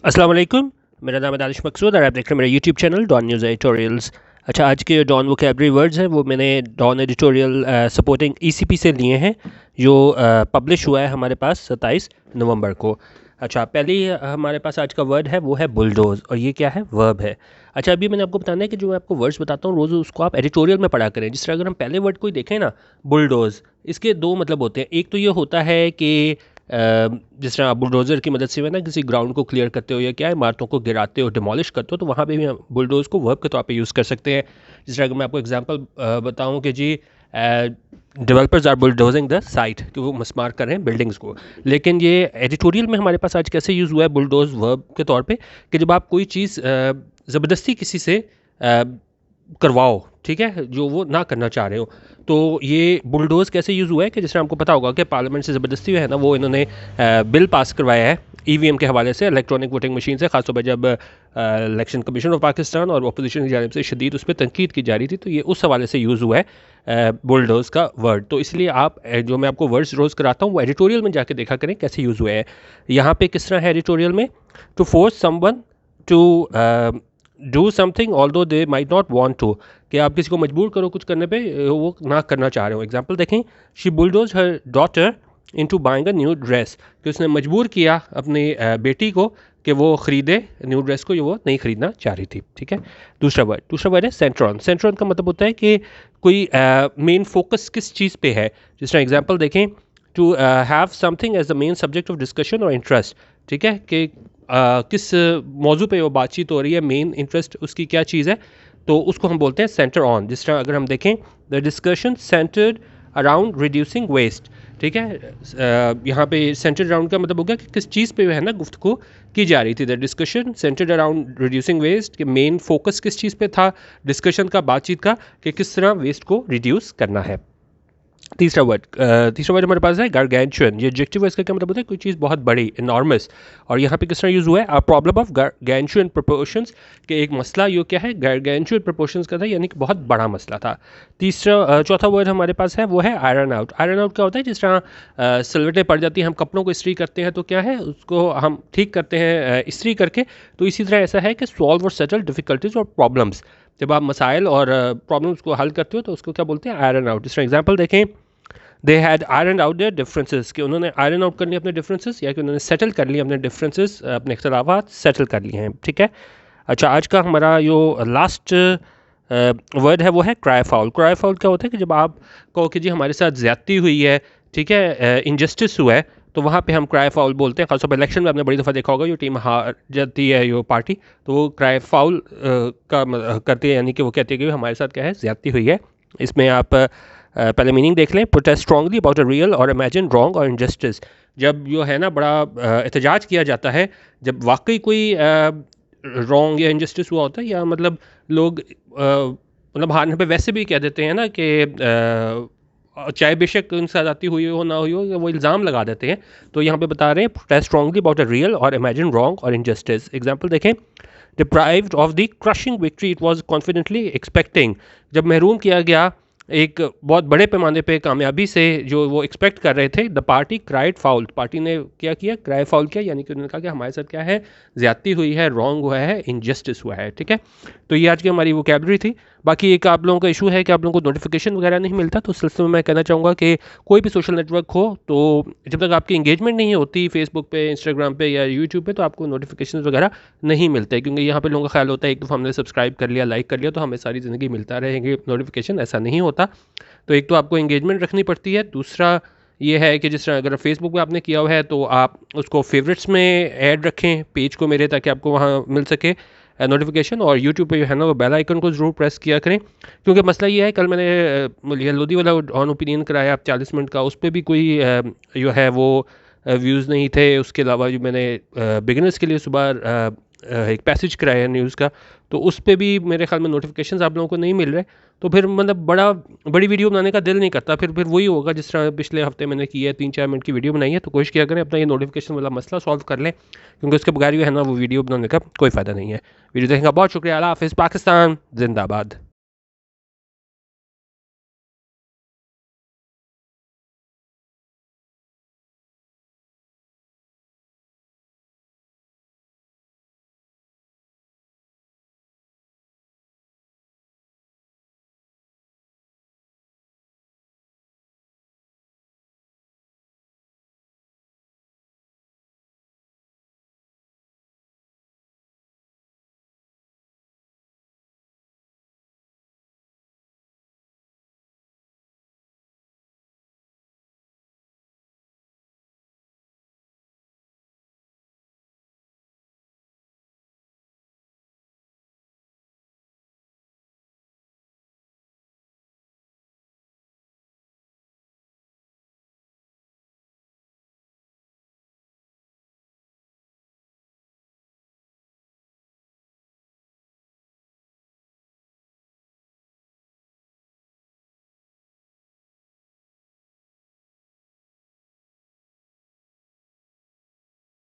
अस्सलाम वालेकुम, मेरा नाम है दानिश मकसूद और आप देख रहे हैं मेरा YouTube channel Dawn news editorials. अच्छा, आज के डॉन वोकैबुलरी वर्ड्स हैं वो मैंने डॉन एडिटोरियल सपोर्टिंग ECP से लिए हैं, जो पब्लिश हुआ है हमारे पास 27 नवंबर को। अच्छा, पहले हमारे पास आज का वर्ड है वो है बुलडोज़, और ये क्या है, वर्ब है। अच्छा, अभी मैंने आपको बताना है कि जो मैं आपको वर्ड्स बताता हूँ रोज़ उसको आप एडिटोरियल में पढ़ा करें। जिस तरह अगर हम पहले वर्ड को ही देखें ना, बुलडोज़, इसके दो मतलब होते हैं। एक तो ये होता है कि जिस तरह आप बुलडोज़र की मदद से ना किसी ग्राउंड को क्लियर करते हो या क्या इमारतों को गिराते हो, डिमोलिश करते हो, तो वहाँ पे भी हम बुलडोज़ को वर्ब के तौर पे यूज़ कर सकते हैं। जिस तरह अगर मैं आपको एग्जांपल बताऊँ कि जी developers are bulldozing the site, कि वो मस्मार कर रहे हैं बिल्डिंग्स को। लेकिन ये एडिटोरियल में हमारे पास आज कैसे यूज़ हुआ है बुलडोज़ वर्ब के तौर पे, कि जब आप कोई चीज़ ज़बरदस्ती किसी से करवाओ, ठीक है, जो वो ना करना चाह रहे हो, तो ये बुलडोज़ कैसे यूज़ हुआ है कि जिस तरह आपको पता होगा कि पार्लियामेंट से ज़बरदस्ती है ना, वो इन्होंने बिल पास करवाया है EVM के हवाले से, इलेक्ट्रॉनिक वोटिंग मशीन से, खासतौर पर जब इलेक्शन कमीशन ऑफ पाकिस्तान और अपोजिशन की जानिब से शदीद उस पर तनकीद की जा रही थी, तो ये उस हवाले से यूज़ हुआ है बुलडोज़ का वर्ड। तो इसलिए आप जो मैं आपको वर्ड्स रोज़ कराता हूँ वो एडिटोरियल में जाके देखा करें कैसे यूज़ हुए हैं। यहाँ पे किस तरह है एडिटोरियल में, to force someone to do something although they might not want to, कि आप किसी को मजबूर करो कुछ करने पे, वो ना करना चाह रहे हो। एग्जांपल देखें, she bulldoze her daughter into buying a new dress, कि उसने मजबूर किया अपनी बेटी को कि वो ख़रीदे न्यू ड्रेस को, जो वो नहीं ख़रीदना चाह रही थी। ठीक है, दूसरा वर्ड है सेंट्रॉन। सेंट्रॉन का मतलब होता है कि कोई मेन फोकस किस चीज़ पे है। जिस तरह एग्जांपल देखें, to have something as the main subject of discussion और इंटरेस्ट, ठीक है, कि किस मौजू पे वो बातचीत हो रही है, मेन इंटरेस्ट उसकी क्या चीज़ है, तो उसको हम बोलते हैं सेंटर ऑन। जिस तरह अगर हम देखें, the discussion centred around reducing waste, ठीक है, यहाँ पे सेंटर्ड अराउंड का मतलब होगा कि किस चीज़ पे है ना गुफ्तगू की जा रही थी। The discussion centred around reducing waste, कि मेन फोकस किस चीज़ पे था डिस्कशन का, बातचीत का, कि किस तरह वेस्ट को रिड्यूस करना है। तीसरा वर्ड हमारे पास है गार्गेंचुअन। ये एडजेक्टिव है, इसका क्या मतलब होता है, कोई चीज़ बहुत बड़ी, इनॉर्मस। और यहाँ पे किस तरह यूज़ हुआ है, अ प्रॉब्लम ऑफ गार्गेंचुअन प्रोपोर्शंस, कि एक मसला यो क्या है, गार्गेंचुअन प्रोपोर्शंस का था, यानी कि बहुत बड़ा मसला था। चौथा वर्ड हमारे पास है वो है आयरन आउट। आयरन आउट क्या होता है, जिस तरह सिलवटें पड़ जाती हैं, हम कपड़ों को इस्त्री करते हैं तो क्या है, उसको हम ठीक करते हैं इस्त्री करके, तो इसी तरह ऐसा है कि सॉल्व और सेटल डिफिकल्टीज और प्रॉब्लम्स। जब आप मसाइल और प्रॉब्लम्स को हल करते हो तो उसको क्या बोलते हैं, आयरन आउट। जिस तरह एग्जाम्पल देखें, they had iron out there differences, कि उन्होंने आयरन आउट कर लिए अपने डिफरेंसेस, या कि उन्होंने सेटल कर लिए अपने डिफरेंसेस, अपने इख्तलाफात सेटल कर लिए हैं। ठीक है। अच्छा, आज का हमारा जो लास्ट वर्ड है वो है क्राई फाउल। क्राई फाउल क्या होता है कि जब आप कहो कि जी हमारे साथ ज़्यादती हुई है, ठीक है, इनजस्टिस हुआ है, तो वहाँ पे हम क्राई फाउल बोलते हैं। खासतौर पर इलेक्शन में आपने बड़ी दफ़ा देखा होगा, जो टीम हार जाती है जो पार्टी, तो वो क्राई फाउल करती है, यानी कि वो कहती है कि हमारे साथ क्या है, ज़्यादती हुई है। इसमें आप पहले मीनिंग देख लें, protest strongly about a real और इमेजिन रॉन्ग और इनजस्टिस। जब जो है ना बड़ा एहतजाज किया जाता है, जब वाकई कोई रॉन्ग या इनजस्टिस हुआ होता है, या मतलब लोग मतलब हारने पे वैसे भी कह देते हैं ना कि चाहे बेशक उनके साथ आती हुई हो ना हुई हो, वो इल्ज़ाम लगा देते हैं। तो यहाँ पे बता रहे हैं, protest strongly about a real और इमेजिन रॉन्ग और इनजस्टिस। एग्जाम्पल देखें, deprived of the crushing victory it was confidently expecting, जब महरूम किया गया एक बहुत बड़े पैमाने पे कामयाबी से जो वो एक्सपेक्ट कर रहे थे, the party cried foul, party ने क्या किया, क्राई फाउल किया, यानी कि उन्होंने कहा कि हमारे साथ क्या है, ज़्यादती हुई है, रॉन्ग हुआ है, इनजस्टिस हुआ है। ठीक है, तो ये आज की हमारी वोकैबुलरी थी। बाकी एक आप लोगों का इशू है कि आप लोगों को नोटिफिकेशन वगैरह नहीं मिलता, तो उस सिलसिले में मैं कहना चाहूँगा कि कोई भी सोशल नेटवर्क हो, तो जब तक आपकी इंगेजमेंट नहीं होती फेसबुक पे, इंस्टाग्राम पे या यूट्यूब पे, तो आपको नोटिफिकेशन वगैरह नहीं मिलते, क्योंकि यहाँ पे लोगों का ख्याल होता है एक दफ़ा हमने सब्सक्राइब कर लिया, लाइक कर लिया, तो हमें सारी ज़िंदगी मिलता रहेंगे नोटिफिकेशन। ऐसा नहीं होता। तो एक तो आपको इंगेजमेंट रखनी पड़ती है, दूसरा ये है कि जिस तरह अगर फेसबुक पे आपने किया हुआ है तो आप उसको फेवरेट्स में ऐड रखें पेज को मेरे, ताकि आपको वहाँ मिल सके नोटिफिकेशन। और यूट्यूब पे जो है ना वो बेल आइकन को ज़रूर प्रेस किया करें, क्योंकि मसला ये है, कल मैंने लोधी वाला ऑन ओपिनियन कराया 40 मिनट का, उस पर भी कोई जो है वो व्यूज़ नहीं थे। उसके अलावा जो मैंने बिगिनर्स के लिए सुबह एक पैसेज कराया न्यूज़ का, तो उस पर भी मेरे ख्याल में नोटिफिकेशंस आप लोगों को नहीं मिल रहे। तो फिर मतलब बड़ी वीडियो बनाने का दिल नहीं करता, फिर वही होगा जिस तरह पिछले हफ्ते मैंने की है, 3-4 मिनट की वीडियो बनाई है। तो कोशिश किया करें अपना ये नोटिफिकेशन वाला मसला सॉल्व कर लें, क्योंकि उसके बगैर जो है ना वो वीडियो बनाने का कोई फ़ायदा नहीं है। वीडियो देखने का बहुत शुक्रिया। अल्लाह हाफ़िज़। पाकिस्तान जिंदाबाद।